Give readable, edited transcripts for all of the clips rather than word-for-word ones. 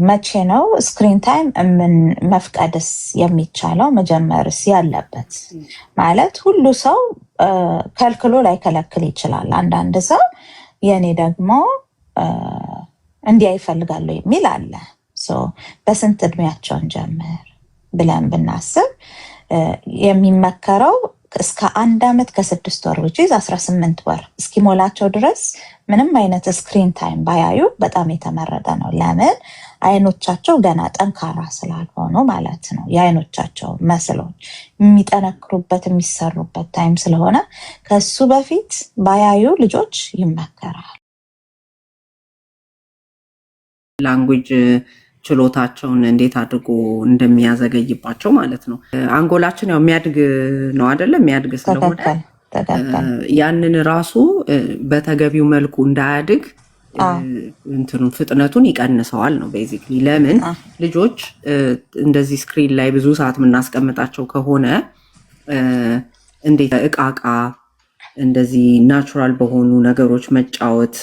መቼ ነው ስክሪን ታይም ምን መፍቀድስ የሚቻለው መጀመርስ ያለበት? ማለት ሁሉ ሰው ከልክሎ ላይ ከለክል ይችላል። አንዳንድ ሰው የኔ ደግሞ እንዲያ ይፈልጋሉ የሚል አለ። በስንት እድሜያቸውን ጀምር ብለን ብናስብ የሚመከረው እስከ 1 ዓመት ከ6 ወር which is 18 ወር እስኪሞላቸው ድረስ ምንም አይነት ስክሪን ታይም ባያዩ በጣም የተመረጠ ነው። ለምን? አይኖቻቸው ገና ጠንካራ ስላልሆኑ ማለት ነው። የአይኖቻቸው መስሎች የሚጠነክሩበት የሚሰሩበት ታይም ስለሆነ ከሱ በፊት ባያዩ ልጆች ይመከራል። ላንጉጅ ችሎታቸውን እንዴት አድርጎ እንደሚያዘገይባቸው ማለት ነው። አንጎላችን ያው የሚያድግ ነው አይደለም? የሚያድግ ስለሆነ ያንን ራሱ በተገቢው መልኩ እንዳያድግ እንትኑን ፍጥነቱን ይቀንሰዋል ነው ቤዚክሊ። ለምን ልጆች እንደዚህ ስክሪን ላይ ብዙ ሰዓት የምናስቀምጣቸው ከሆነ እንዴት እቃቃ እንደዚህ ናቹራል በሆኑ ነገሮች መጫወት፣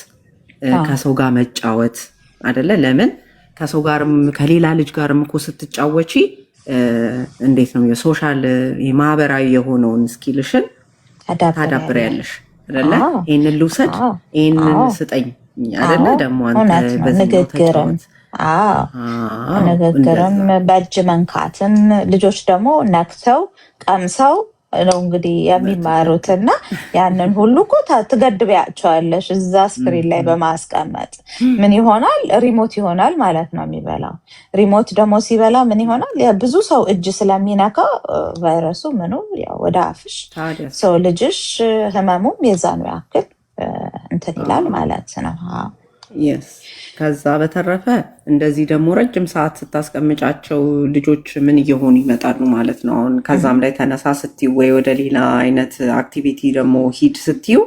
ከሰው ጋር መጫወት አይደለ? ለምን ከሰው ጋርም ከሌላ ልጅ ጋርም እኮ ስትጫወቺ እንዴት ነው የሶሻል የማህበራዊ የሆነውን ስኪልሽን ታዳብሪያለሽ አይደለ? ይሄንን ልውሰድ፣ ይሄንን ስጠኝ አይደለ? ደግሞ አንተ ንግግርም በእጅ መንካትም ልጆች ደግሞ ነክተው ቀምሰው ነው እንግዲህ የሚማሩት እና ያንን ሁሉ እኮ ትገድቢያቸዋለሽ እዛ ስክሪን ላይ በማስቀመጥ ምን ይሆናል? ሪሞት ይሆናል ማለት ነው የሚበላው። ሪሞት ደግሞ ሲበላ ምን ይሆናል? ብዙ ሰው እጅ ስለሚነካ ቫይረሱ ምኑ ወደ አፍሽ ሰው ልጅሽ ህመሙም የዛኑ ያክል እንትን ይላል ማለት ነው። ከዛ በተረፈ እንደዚህ ደግሞ ረጅም ሰዓት ስታስቀምጫቸው ልጆች ምን እየሆኑ ይመጣሉ ማለት ነው። አሁን ከዛም ላይ ተነሳ ስትዩ ወይ ወደ ሌላ አይነት አክቲቪቲ ደግሞ ሂድ ስትዩ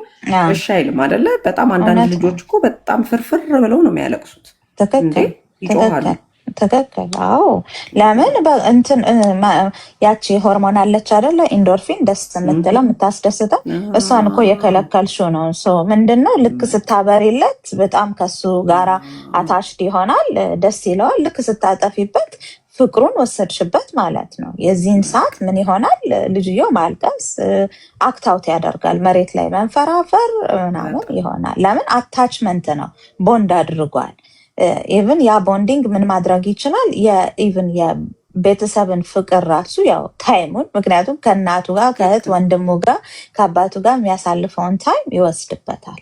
እሺ አይልም አይደለ? በጣም አንዳንድ ልጆች እኮ በጣም ፍርፍር ብለው ነው የሚያለቅሱት። ይጮሃሉ። ትክክል። አዎ ለምን እንትን ያቺ ሆርሞን አለች አይደለ? ኢንዶርፊን ደስ የምትለው የምታስደስተው እሷን እኮ የከለከልሽው ነው። ምንድነው ልክ ስታበሪለት በጣም ከሱ ጋራ አታሽድ ይሆናል፣ ደስ ይለዋል። ልክ ስታጠፊበት ፍቅሩን ወሰድሽበት ማለት ነው። የዚህን ሰዓት ምን ይሆናል? ልጅየው ማልቀስ፣ አክታውት ያደርጋል፣ መሬት ላይ መንፈራፈር ምናምን ይሆናል። ለምን? አታችመንት ነው፣ ቦንድ አድርጓል። ኢቭን ያ ቦንዲንግ ምን ማድረግ ይችላል? ኢቭን የቤተሰብን ፍቅር ራሱ ያው ታይሙን፣ ምክንያቱም ከእናቱ ጋር ከእህት ወንድሙ ጋር ከአባቱ ጋር የሚያሳልፈውን ታይም ይወስድበታል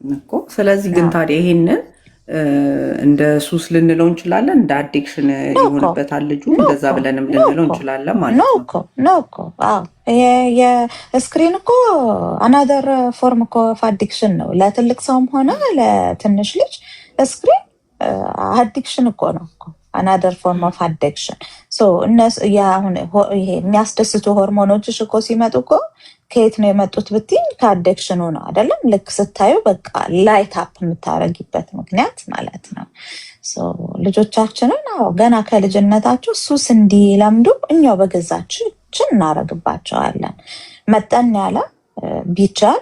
እኮ። ስለዚህ ግን ታዲያ ይሄንን እንደ ሱስ ልንለው እንችላለን፣ እንደ አዲክሽን ሊሆንበታል ልጁ፣ እንደዛ ብለንም ልንለው እንችላለን ማለት ነው እኮ። የስክሪን እኮ አናደር ፎርም እኮ ኦፍ አዲክሽን ነው። ለትልቅ ሰውም ሆነ ለትንሽ ልጅ ስክሪን አዲክሽን እኮ ነው እኮ አናደር ፎርም ኦፍ አዲክሽን። እነሱ አሁን ይሄ የሚያስደስቱ ሆርሞኖችሽ እኮ ሲመጡ እኮ ከየት ነው የመጡት ብትይኝ ከአዲክሽኑ ነው አይደለም? ልክ ስታዩ በቃ ላይት አፕ የምታረጊበት ምክንያት ማለት ነው። ልጆቻችንን ገና ከልጅነታቸው ሱስ እንዲለምዱ እኛው በገዛችን እናረግባቸዋለን። መጠን ያለ ቢቻል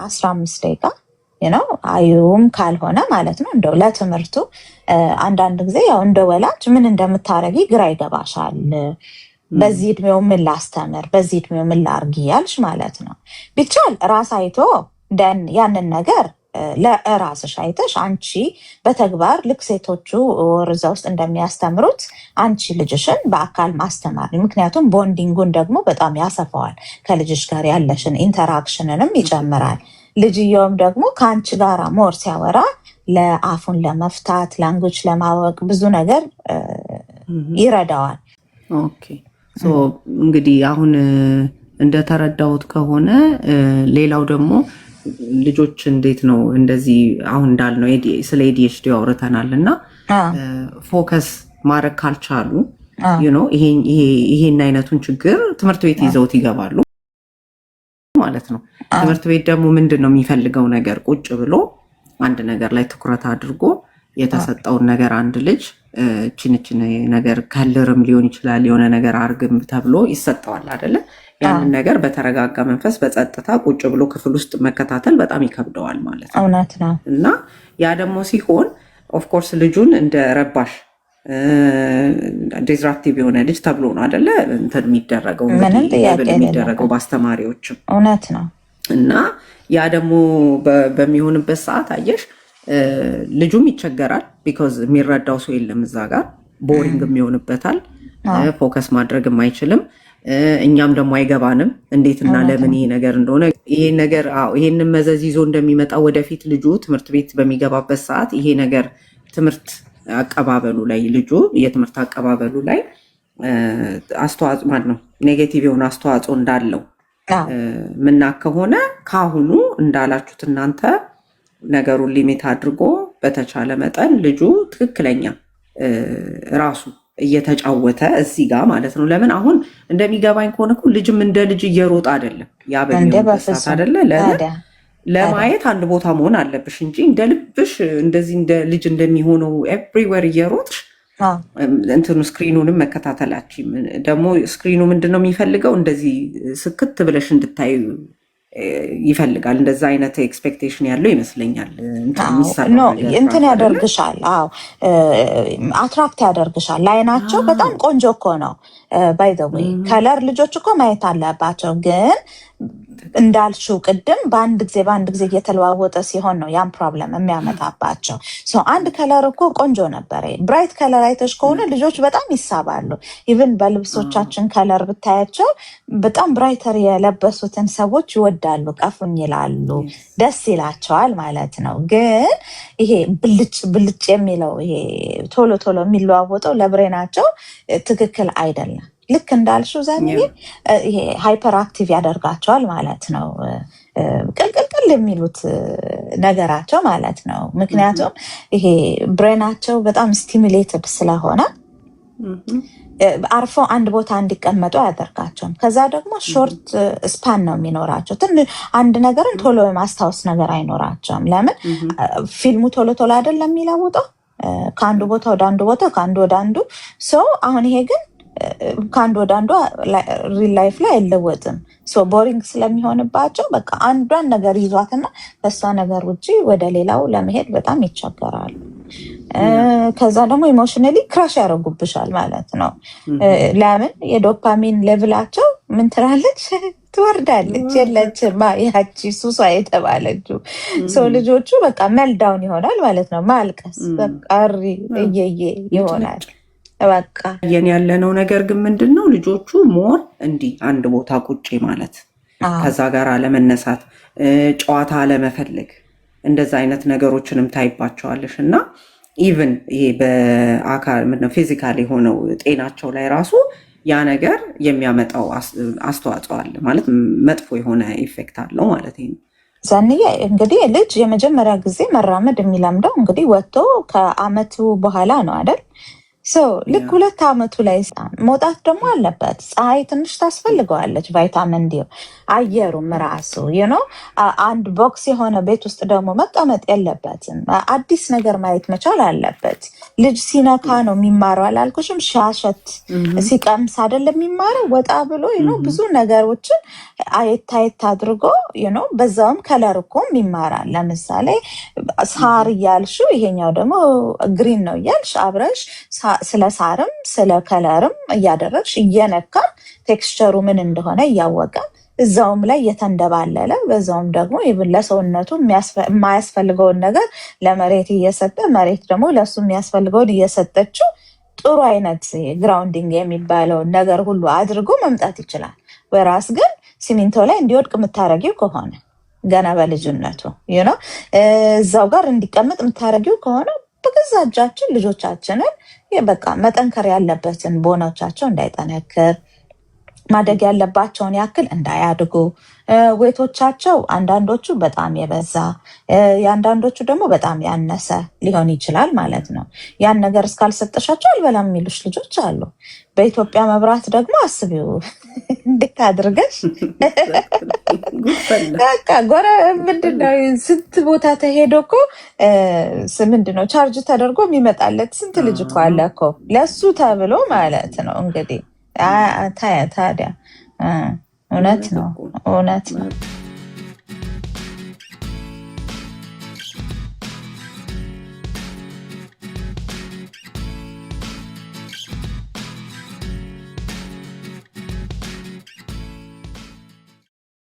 15 ደቂቃ ነው አዩም ካልሆነ ማለት ነው እንደው ለትምህርቱ። አንዳንድ ጊዜ ያው እንደ ወላጅ ምን እንደምታረጊ ግራ ይገባሻል። በዚህ እድሜው ምን ላስተምር፣ በዚህ እድሜው ምን ላርግ ያልሽ ማለት ነው። ቢቻል ራስ አይቶ ያንን ነገር ለራስሽ አይተሽ አንቺ በተግባር ልክ ሴቶቹ ወርዛ ውስጥ እንደሚያስተምሩት አንቺ ልጅሽን በአካል ማስተማር። ምክንያቱም ቦንዲንጉን ደግሞ በጣም ያሰፋዋል፣ ከልጅሽ ጋር ያለሽን ኢንተራክሽንንም ይጨምራል። ልጅየውም ደግሞ ከአንቺ ጋር ሞር ሲያወራ ለአፉን ለመፍታት ላንጉጅ ለማወቅ ብዙ ነገር ይረዳዋል። ኦኬ እንግዲህ አሁን እንደተረዳሁት ከሆነ ሌላው ደግሞ ልጆች እንዴት ነው እንደዚህ አሁን እንዳልነው ስለ ኤዲኤችዲ አውርተናል እና ፎከስ ማድረግ ካልቻሉ ይሄን አይነቱን ችግር ትምህርት ቤት ይዘውት ይገባሉ ማለት ነው። ትምህርት ቤት ደግሞ ምንድን ነው የሚፈልገው ነገር? ቁጭ ብሎ አንድ ነገር ላይ ትኩረት አድርጎ የተሰጠውን ነገር አንድ ልጅ ችንችን ነገር ከልርም ሊሆን ይችላል የሆነ ነገር አርግም ተብሎ ይሰጠዋል አይደለ? ያንን ነገር በተረጋጋ መንፈስ በጸጥታ ቁጭ ብሎ ክፍል ውስጥ መከታተል በጣም ይከብደዋል ማለት ነው። እውነት ነው። እና ያ ደግሞ ሲሆን ኦፍኮርስ ልጁን እንደ ረባሽ ዲስራፕቲቭ የሆነ ልጅ ተብሎ ነው አደለ እንትን የሚደረገው የሚደረገው በአስተማሪዎችም እውነት ነው። እና ያ ደግሞ በሚሆንበት ሰዓት አየሽ ልጁም ይቸገራል። ቢኮዝ የሚረዳው ሰው የለም እዛ ጋር ቦሪንግ የሚሆንበታል። ፎከስ ማድረግም አይችልም። እኛም ደግሞ አይገባንም እንዴትና ለምን ይሄ ነገር እንደሆነ። ይሄ ነገር ይሄንን መዘዝ ይዞ እንደሚመጣ ወደፊት ልጁ ትምህርት ቤት በሚገባበት ሰዓት ይሄ ነገር ትምህርት አቀባበሉ ላይ ልጁ የትምህርት አቀባበሉ ላይ አስተዋጽኦ ማለት ነው ኔጌቲቭ የሆነ አስተዋጽኦ እንዳለው ምና ከሆነ ካሁኑ እንዳላችሁት እናንተ ነገሩን ሊሚት አድርጎ በተቻለ መጠን ልጁ ትክክለኛ ራሱ እየተጫወተ እዚህ ጋር ማለት ነው። ለምን አሁን እንደሚገባኝ ከሆነ እኮ ልጅም እንደ ልጅ እየሮጠ አይደለም። ያ በሚሆንበት ሰዓት አይደለ ለማየት አንድ ቦታ መሆን አለብሽ እንጂ እንደ ልብሽ እንደዚህ እንደ ልጅ እንደሚሆነው ኤቭሪዌር እየሮጥሽ እንትኑ ስክሪኑንም መከታተላችን ደግሞ ስክሪኑ ምንድነው የሚፈልገው እንደዚህ ስክት ብለሽ እንድታዩ ይፈልጋል። እንደዛ አይነት ኤክስፔክቴሽን ያለው ይመስለኛል። እንትን ያደርግሻል። አዎ አትራክት ያደርግሻል። ላይናቸው በጣም ቆንጆ እኮ ነው። ባይ ዘ ዌይ ከለር ልጆች እኮ ማየት አለባቸው። ግን እንዳልሽው ቅድም በአንድ ጊዜ እየተለዋወጠ ሲሆን ነው ያን ፕሮብለም የሚያመጣባቸው። አንድ ከለር እኮ ቆንጆ ነበረ። ብራይት ከለር አይተሽ ከሆነ ልጆች በጣም ይሳባሉ። ኢቭን በልብሶቻችን ከለር ብታያቸው በጣም ብራይተር የለበሱትን ሰዎች ይወዳሉ፣ ቀፉኝ ይላሉ፣ ደስ ይላቸዋል ማለት ነው። ግን ይሄ ብልጭ የሚለው ይሄ ቶሎ የሚለዋወጠው ለብሬናቸው ትክክል አይደለም። ልክ እንዳልሽው ዘንዬ ይሄ ሃይፐር አክቲቭ ያደርጋቸዋል ማለት ነው። ቅልቅል የሚሉት ነገራቸው ማለት ነው። ምክንያቱም ይሄ ብሬናቸው በጣም ስቲሙሌትድ ስለሆነ አርፎ አንድ ቦታ እንዲቀመጡ አያደርጋቸውም። ከዛ ደግሞ ሾርት ስፓን ነው የሚኖራቸው። አንድ ነገርን ቶሎ የማስታወስ ነገር አይኖራቸውም። ለምን ፊልሙ ቶሎ አይደለም የሚለውጠው ከአንዱ ቦታ ወደ አንዱ ቦታ ከአንዱ ወደ አንዱ ሰው። አሁን ይሄ ግን ከአንድ ወደ አንዷ ሪል ላይፍ ላይ አይለወጥም። ቦሪንግ ስለሚሆንባቸው በቃ አንዷን ነገር ይዟትና ከሷ ነገር ውጭ ወደ ሌላው ለመሄድ በጣም ይቸገራሉ። ከዛ ደግሞ ኢሞሽናሊ ክራሽ ያደርጉብሻል ማለት ነው። ለምን የዶፓሚን ሌቭላቸው ምን ትላለች ትወርዳለች። የለችም ያቺ ሱሷ የተባለችው ልጆቹ በቃ መልዳውን ይሆናል ማለት ነው። ማልቀስ በቃ እየየ ይሆናል። በቃ ያለነው ነገር ግን ምንድነው ልጆቹ ሞር እንዲህ አንድ ቦታ ቁጭ ማለት ከዛ ጋር አለመነሳት፣ ጨዋታ አለመፈለግ እንደዛ አይነት ነገሮችንም ታይባቸዋለሽ። እና ኢቭን ይሄ በአካል ምንድነው ፊዚካል የሆነው ጤናቸው ላይ ራሱ ያ ነገር የሚያመጣው አስተዋጽኦ አለ ማለት መጥፎ የሆነ ኢፌክት አለው ማለት ነው። ዛንዬ እንግዲህ ልጅ የመጀመሪያ ጊዜ መራመድ የሚለምደው እንግዲህ ወጥቶ ከአመቱ በኋላ ነው አይደል? ልክ 2 ዓመቱ ላይ መውጣት ደግሞ አለበት። ፀሐይ ትንሽ ታስፈልገዋለች፣ ቫይታሚን ዲ፣ አየሩም ራሱ አንድ ቦክስ የሆነ ቤት ውስጥ ደግሞ መቀመጥ የለበትም። አዲስ ነገር ማየት መቻል አለበት። ልጅ ሲነካ ነው የሚማረው አላልኩሽም? ሻሸት ሲቀምስ አይደለም የሚማረው። ወጣ ብሎ ብዙ ነገሮችን አየት አድርጎ በዛውም ከለር እኮም ይማራል። ለምሳሌ ሳር እያልሹ ይሄኛው ደግሞ ግሪን ነው እያልሽ አብረሽ ስለ ሳርም ስለ ከለርም እያደረግሽ እየነካም ቴክስቸሩ ምን እንደሆነ እያወቀም እዛውም ላይ እየተንደባለለ በዛውም ደግሞ ለሰውነቱ የማያስፈልገውን ነገር ለመሬት እየሰጠ መሬት ደግሞ ለሱ የሚያስፈልገውን እየሰጠችው ጥሩ አይነት ግራውንዲንግ የሚባለውን ነገር ሁሉ አድርጎ መምጣት ይችላል። ወራስ ግን ሲሚንቶ ላይ እንዲወድቅ የምታረጊው ከሆነ ገና በልጅነቱ እዛው ጋር እንዲቀመጥ የምታረጊው ከሆነ በገዛ እጃችን ልጆቻችንን በቃ መጠንከር ያለበትን ቦኖቻቸው እንዳይጠነክር ማደግ ያለባቸውን ያክል እንዳያድጉ ዌቶቻቸው አንዳንዶቹ በጣም የበዛ የአንዳንዶቹ ደግሞ በጣም ያነሰ ሊሆን ይችላል ማለት ነው። ያን ነገር እስካልሰጠሻቸው አልበላም የሚሉሽ ልጆች አሉ። በኢትዮጵያ መብራት ደግሞ አስቢው እንዴት አድርገሽ በቃ ጎረ ምንድነው ስንት ቦታ ተሄዶ እኮ ምንድነው ቻርጅ ተደርጎ የሚመጣለት ስንት ልጅ እኮ አለ እኮ ለሱ ተብሎ ማለት ነው። እንግዲህ ታዲያ እውነት ነው።